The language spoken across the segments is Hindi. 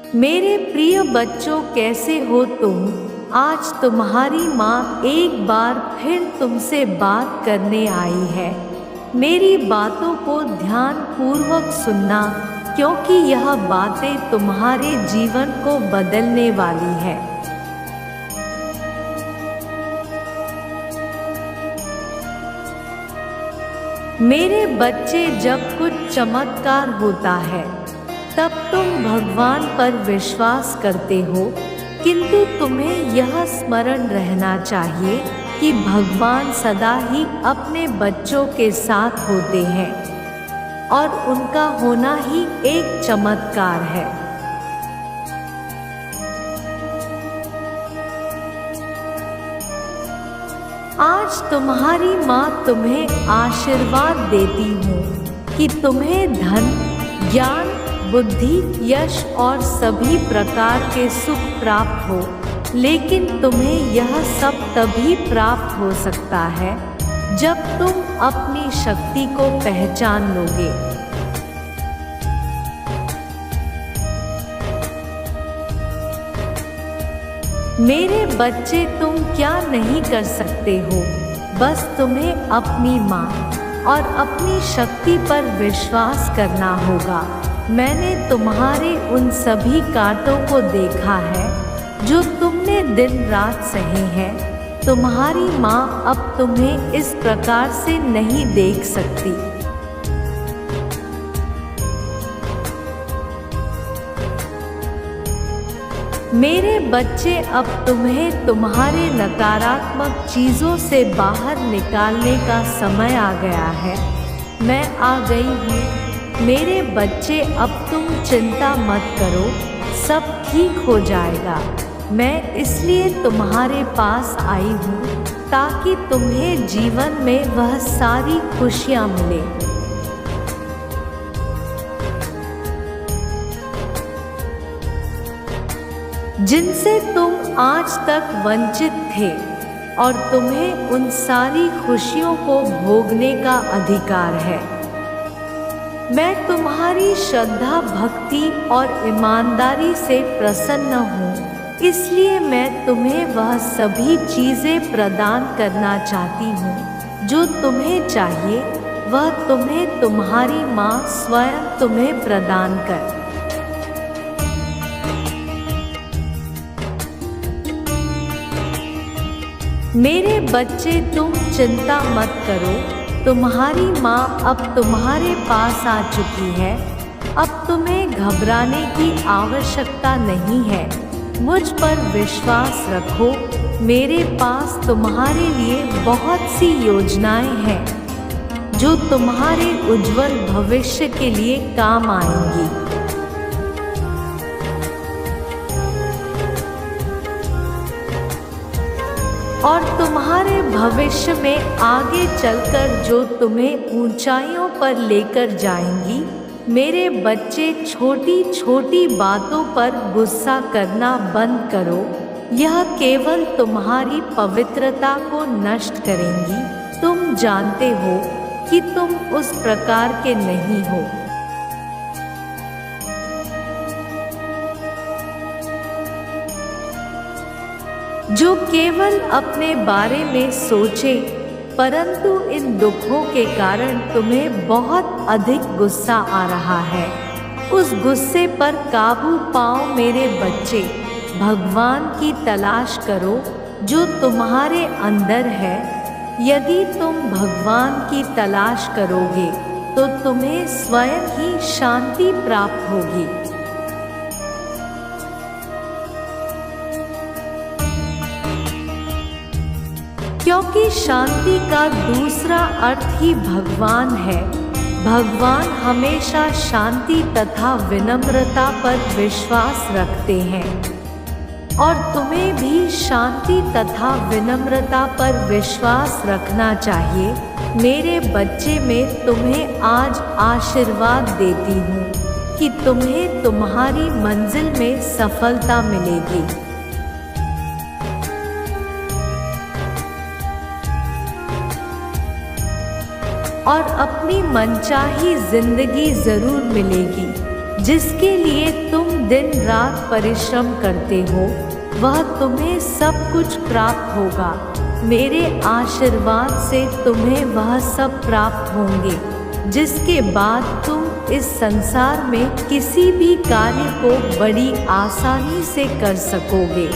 मेरे प्रिय बच्चों, कैसे हो तुम? आज तुम्हारी माँ एक बार फिर तुमसे बात करने आई है। मेरी बातों को ध्यान पूर्वक सुनना, क्योंकि यह बातें तुम्हारे जीवन को बदलने वाली है। मेरे बच्चे, जब कुछ चमत्कार होता है तब तुम भगवान पर विश्वास करते हो, किंतु तुम्हें यह स्मरण रहना चाहिए कि भगवान सदा ही अपने बच्चों के साथ होते हैं और उनका होना ही एक चमत्कार है। आज तुम्हारी माँ तुम्हें आशीर्वाद देती हूँ कि तुम्हें धन, ज्ञान, बुद्धि, यश और सभी प्रकार के सुख प्राप्त हो, लेकिन तुम्हें यह सब तभी प्राप्त हो सकता है जब तुम अपनी शक्ति को पहचान लोगे। मेरे बच्चे, तुम क्या नहीं कर सकते हो, बस तुम्हें अपनी माँ और अपनी शक्ति पर विश्वास करना होगा। मैंने तुम्हारे उन सभी कांटों को देखा है जो तुमने दिन रात सहे हैं। तुम्हारी माँ अब तुम्हें इस प्रकार से नहीं देख सकती। मेरे बच्चे, अब तुम्हें तुम्हारे नकारात्मक चीज़ों से बाहर निकालने का समय आ गया है। मैं आ गई हूँ। मेरे बच्चे, अब तुम चिंता मत करो, सब ठीक हो जाएगा। मैं इसलिए तुम्हारे पास आई हूँ ताकि तुम्हें जीवन में वह सारी खुशियाँ मिले जिनसे तुम आज तक वंचित थे, और तुम्हें उन सारी खुशियों को भोगने का अधिकार है। मैं तुम्हारी श्रद्धा, भक्ति और ईमानदारी से प्रसन्न हूँ, इसलिए मैं तुम्हें वह सभी चीज़ें प्रदान करना चाहती हूँ जो तुम्हें चाहिए। वह तुम्हें तुम्हारी माँ स्वयं तुम्हें प्रदान कर। मेरे बच्चे, तुम चिंता मत करो। तुम्हारी माँ अब तुम्हारे पास आ चुकी है। अब तुम्हें घबराने की आवश्यकता नहीं है। मुझ पर विश्वास रखो। मेरे पास तुम्हारे लिए बहुत सी योजनाएं हैं जो तुम्हारे उज्जवल भविष्य के लिए काम आएंगी। और तुम्हारे भविष्य में आगे चलकर जो तुम्हें ऊंचाइयों पर लेकर जाएंगी। मेरे बच्चे, छोटी छोटी बातों पर गुस्सा करना बंद करो। यह केवल तुम्हारी पवित्रता को नष्ट करेंगी। तुम जानते हो कि तुम उस प्रकार के नहीं हो जो केवल अपने बारे में सोचे, परंतु इन दुखों के कारण तुम्हें बहुत अधिक गुस्सा आ रहा है। उस गुस्से पर काबू पाओ मेरे बच्चे। भगवान की तलाश करो जो तुम्हारे अंदर है। यदि तुम भगवान की तलाश करोगे तो तुम्हें स्वयं ही शांति प्राप्त होगी। क्योंकि शांति का दूसरा अर्थ ही भगवान है। भगवान हमेशा शांति तथा विनम्रता पर विश्वास रखते हैं, और तुम्हें भी शांति तथा विनम्रता पर विश्वास रखना चाहिए। मेरे बच्चे, मैं तुम्हें आज आशीर्वाद देती हूँ कि तुम्हें तुम्हारी मंजिल में सफलता मिलेगी। और अपनी मनचाही जिंदगी जरूर मिलेगी, जिसके लिए तुम दिन रात परिश्रम करते हो वह तुम्हें सब कुछ प्राप्त होगा। मेरे आशीर्वाद से तुम्हें वह सब प्राप्त होंगे, जिसके बाद तुम इस संसार में किसी भी कार्य को बड़ी आसानी से कर सकोगे।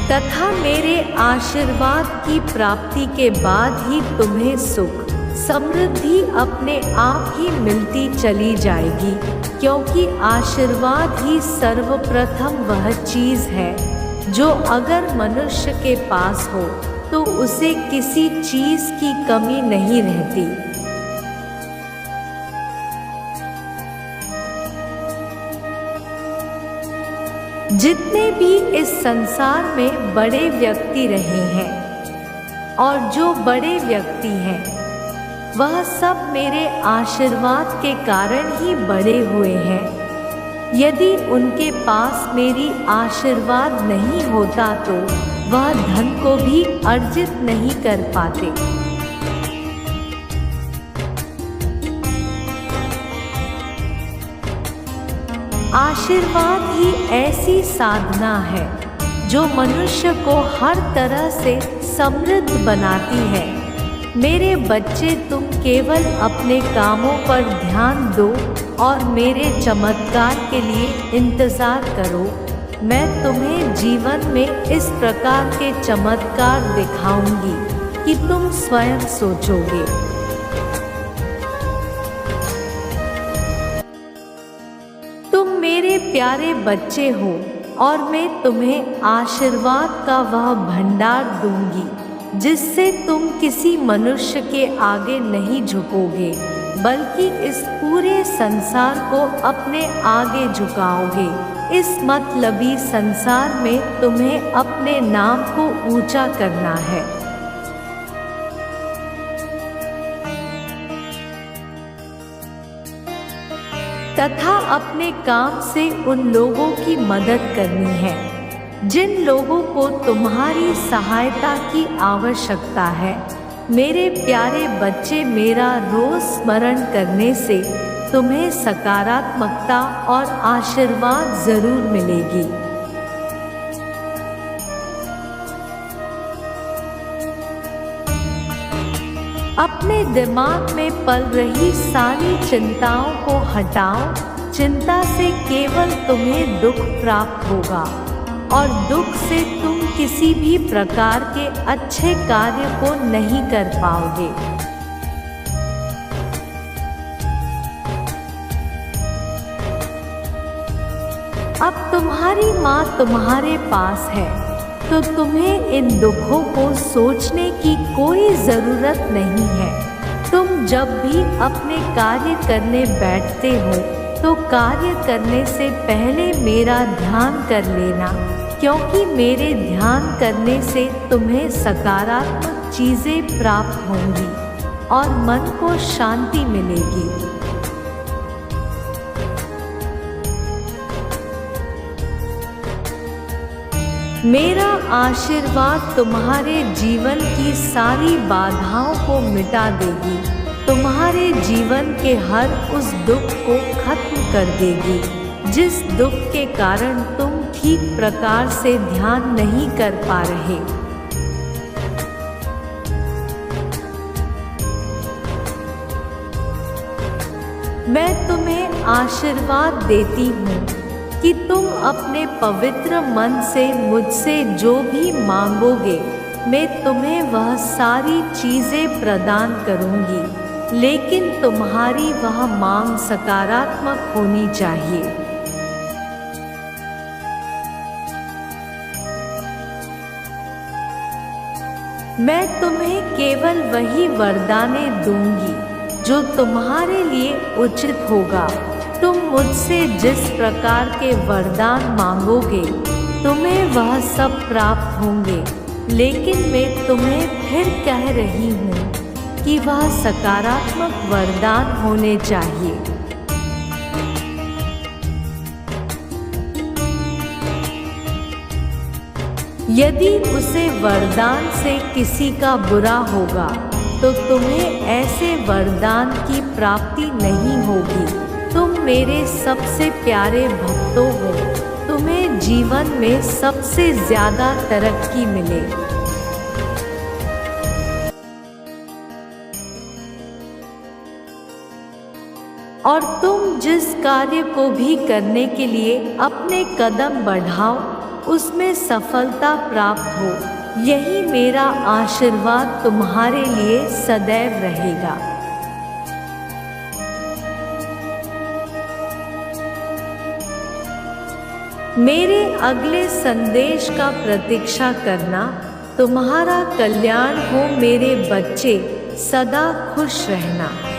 तथा मेरे आशीर्वाद की प्राप्ति के बाद ही तुम्हें सुख समृद्धि अपने आप ही मिलती चली जाएगी, क्योंकि आशीर्वाद ही सर्वप्रथम वह चीज़ है जो अगर मनुष्य के पास हो तो उसे किसी चीज़ की कमी नहीं रहती। जितने भी इस संसार में बड़े व्यक्ति रहे हैं और जो बड़े व्यक्ति हैं वह सब मेरे आशीर्वाद के कारण ही बड़े हुए हैं। यदि उनके पास मेरी आशीर्वाद नहीं होता तो वह धन को भी अर्जित नहीं कर पाते। आशीर्वाद ही ऐसी साधना है जो मनुष्य को हर तरह से समृद्ध बनाती है। मेरे बच्चे, तुम केवल अपने कामों पर ध्यान दो और मेरे चमत्कार के लिए इंतज़ार करो। मैं तुम्हें जीवन में इस प्रकार के चमत्कार दिखाऊंगी कि तुम स्वयं सोचोगे। तुम मेरे प्यारे बच्चे हो और मैं तुम्हें आशीर्वाद का वह भंडार दूंगी जिससे तुम किसी मनुष्य के आगे नहीं झुकोगे, बल्कि इस पूरे संसार को अपने आगे झुकाओगे। इस मतलबी संसार में तुम्हें अपने नाम को ऊंचा करना है। तथा अपने काम से उन लोगों की मदद करनी है जिन लोगों को तुम्हारी सहायता की आवश्यकता है। मेरे प्यारे बच्चे, मेरा रोज स्मरण करने से तुम्हें सकारात्मकता और आशीर्वाद जरूर मिलेगी। अपने दिमाग में पल रही सारी चिंताओं को हटाओ। चिंता से केवल तुम्हें दुख प्राप्त होगा और दुख से तुम किसी भी प्रकार के अच्छे कार्य को नहीं कर पाओगे। अब तुम्हारी माँ तुम्हारे पास है तो तुम्हें इन दुखों को सोचने की कोई ज़रूरत नहीं है। तुम जब भी अपने कार्य करने बैठते हो तो कार्य करने से पहले मेरा ध्यान कर लेना, क्योंकि मेरे ध्यान करने से तुम्हें सकारात्मक चीज़ें प्राप्त होंगी और मन को शांति मिलेगी। मेरा आशीर्वाद तुम्हारे जीवन की सारी बाधाओं को मिटा देगी, तुम्हारे जीवन के हर उस दुख को खत्म कर देगी जिस दुख के कारण तुम ठीक प्रकार से ध्यान नहीं कर पा रहे। मैं तुम्हें आशीर्वाद देती हूँ कि तुम अपने पवित्र मन से मुझसे जो भी मांगोगे मैं तुम्हें वह सारी चीज़ें प्रदान करूँगी, लेकिन तुम्हारी वह मांग सकारात्मक होनी चाहिए। मैं तुम्हें केवल वही वरदानें दूंगी जो तुम्हारे लिए उचित होगा। तुम मुझसे जिस प्रकार के वरदान मांगोगे तुम्हें वह सब प्राप्त होंगे, लेकिन मैं तुम्हें फिर कह रही हूँ कि वह सकारात्मक वरदान होने चाहिए। यदि उसे वरदान से किसी का बुरा होगा तो तुम्हें ऐसे वरदान की प्राप्ति नहीं होगी। तुम मेरे सबसे प्यारे भक्तों हो, तुम्हें जीवन में सबसे ज्यादा तरक्की मिले। और तुम जिस कार्य को भी करने के लिए अपने कदम बढ़ाओ, उसमें सफलता प्राप्त हो। यही मेरा आशीर्वाद तुम्हारे लिए सदैव रहेगा। मेरे अगले संदेश का प्रतीक्षा करना। तुम्हारा कल्याण हो मेरे बच्चे, सदा खुश रहना।